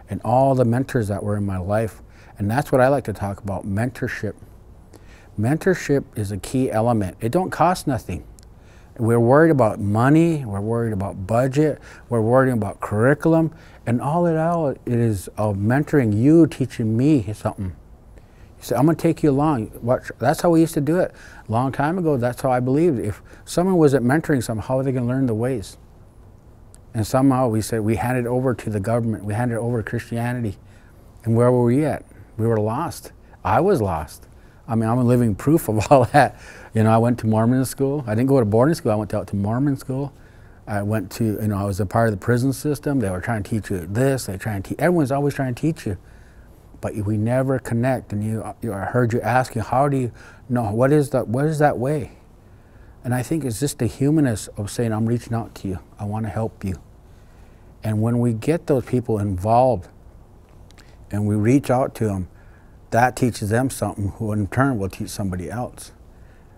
and all the mentors that were in my life. And that's what I like to talk about, mentorship. Mentorship is a key element. It don't cost nothing. We're worried about money, we're worried about budget, we're worried about curriculum, and all it is of mentoring you, teaching me something. You say, I'm going to take you along. That's how we used to do it. A long time ago, that's how I believed. If someone wasn't mentoring someone, how are they going to learn the ways? And somehow we said, we handed it over to the government, we handed it over to Christianity. And where were we at? We were lost. I was lost. I mean, I'm a living proof of all that. You know, I went to Mormon school. I didn't go to boarding school. I went out to Mormon school. I went to, you know, I was a part of the prison system. They were trying to teach you this. They trying to teach. Everyone's always trying to teach you, but we never connect. And I heard you asking, how do you know what is that? What is that way? And I think it's just the humanness of saying, I'm reaching out to you. I want to help you. And when we get those people involved, and we reach out to them, that teaches them something, who in turn will teach somebody else.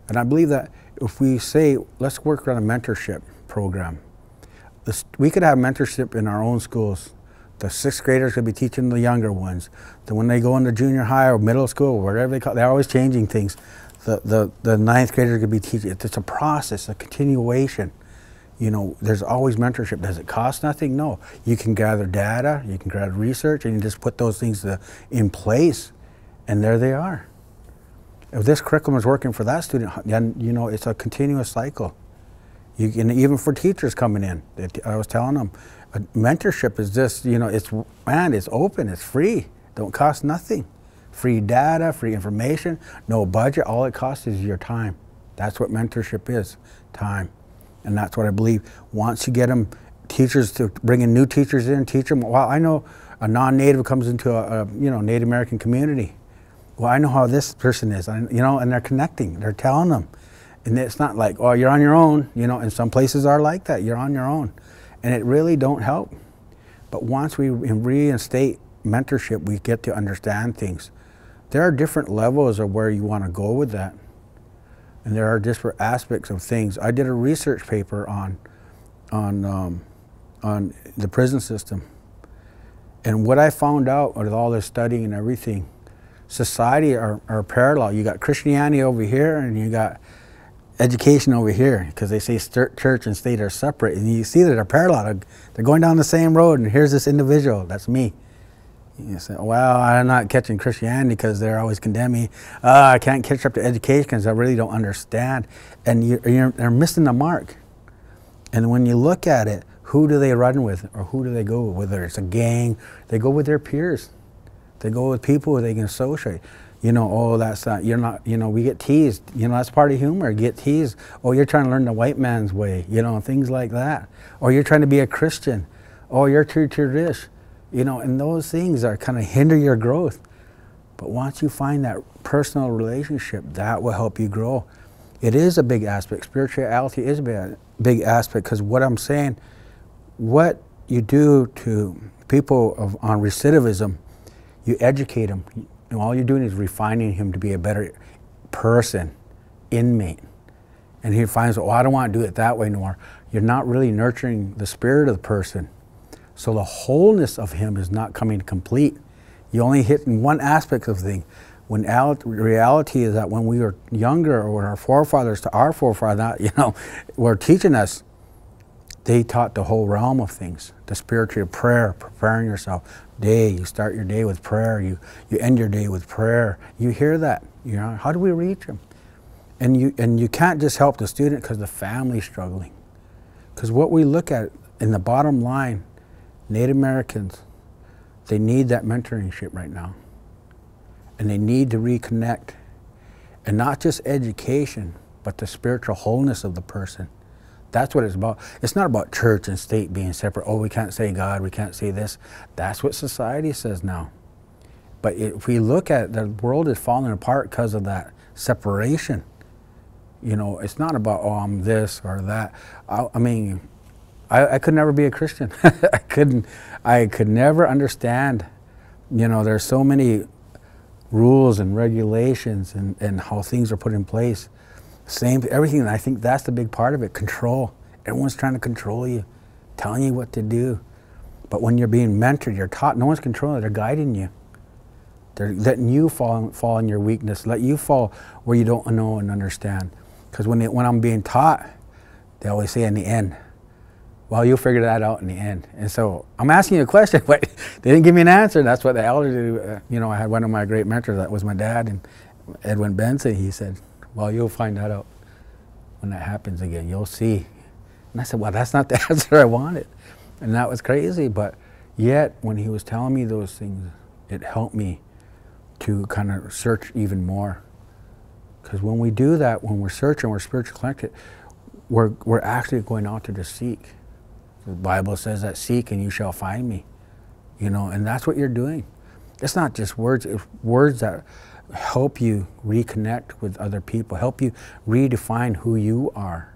And I believe that if we say, let's work on a mentorship program, we could have mentorship in our own schools. The 6th graders could be teaching the younger ones. Then when they go into junior high or middle school, whatever they call it, they're always changing things. The 9th graders could be teaching. It's a process, a continuation. You know, there's always mentorship. Does it cost nothing? No. You can gather data, you can gather research, and you just put those things in place, and there they are. If this curriculum is working for that student, then, you know, it's a continuous cycle. You can, even for teachers coming in, I was telling them, mentorship is just, you know, it's open, it's free, don't cost nothing. Free data, free information, no budget, all it costs is your time. That's what mentorship is, time. And that's what I believe. Once you get them, teachers to bring in new teachers in, teach them. Well, I know a non-native comes into a you know, Native American community. Well, I know how this person is, you know, and they're connecting, they're telling them. And it's not like, oh, you're on your own, you know, and some places are like that, you're on your own. And it really don't help. But once we reinstate mentorship, we get to understand things. There are different levels of where you want to go with that. And there are different aspects of things. I did a research paper on the prison system. And what I found out with all this studying and everything, society are parallel. You got Christianity over here and you got education over here, because they say church and state are separate. And you see that they're parallel. They're going down the same road, and here's this individual, that's me. You say, well, I'm not catching Christianity because they're always condemning me. I can't catch up to education because I really don't understand. And you're missing the mark. And when you look at it, who do they run with, or who do they go with? Whether it's a gang, they go with their peers. They go with people who they can associate. You know, oh, that's not, you're not, you know, we get teased. You know, that's part of humor, get teased. Oh, you're trying to learn the white man's way, you know, things like that. Or you're trying to be a Christian. Oh, you're true to this. You know, and those things are kind of hinder your growth. But once you find that personal relationship, that will help you grow. It is a big aspect. Spirituality is a big aspect, because what I'm saying, what you do to people on recidivism, you educate them. And all you're doing is refining him to be a better person, inmate. And he finds, oh, I don't want to do it that way anymore. You're not really nurturing the spirit of the person. So the wholeness of him is not coming complete. You only hit in one aspect of the thing. When reality is that when we were younger, or when our forefathers to our forefathers, you know, were teaching us, they taught the whole realm of things. The spiritual prayer, preparing yourself. You start your day with prayer. You end your day with prayer. You hear that. You know, how do we reach them? And you can't just help the student because the family's struggling. Because what we look at in the bottom line, Native Americans, they need that mentorship right now. And they need to reconnect. And not just education, but the spiritual wholeness of the person. That's what it's about. It's not about church and state being separate. Oh, we can't say God, we can't say this. That's what society says now. But if we look at it, the world is falling apart because of that separation. You know, it's not about, oh, I'm this or that. I mean, I could never be a Christian. I could never understand. You know, there's so many rules and regulations and how things are put in place. Everything, and I think that's the big part of it, control. Everyone's trying to control you, telling you what to do. But when you're being mentored, you're taught, no one's controlling it, they're guiding you. They're letting you fall in your weakness, let you fall where you don't know and understand. Because when I'm being taught, they always say in the end, well, you'll figure that out in the end. And so I'm asking you a question, but they didn't give me an answer. That's what the elders do. You know, I had one of my great mentors, that was my dad, and Edwin Benson. He said, well, you'll find that out when that happens again. You'll see. And I said, well, that's not the answer I wanted. And that was crazy. But yet, when he was telling me those things, it helped me to kind of search even more. Because when we do that, when we're searching, we're spiritually connected, we're actually going out there to seek. The Bible says that, seek and you shall find me. You know, and that's what you're doing. It's not just words, it's words that help you reconnect with other people, help you redefine who you are.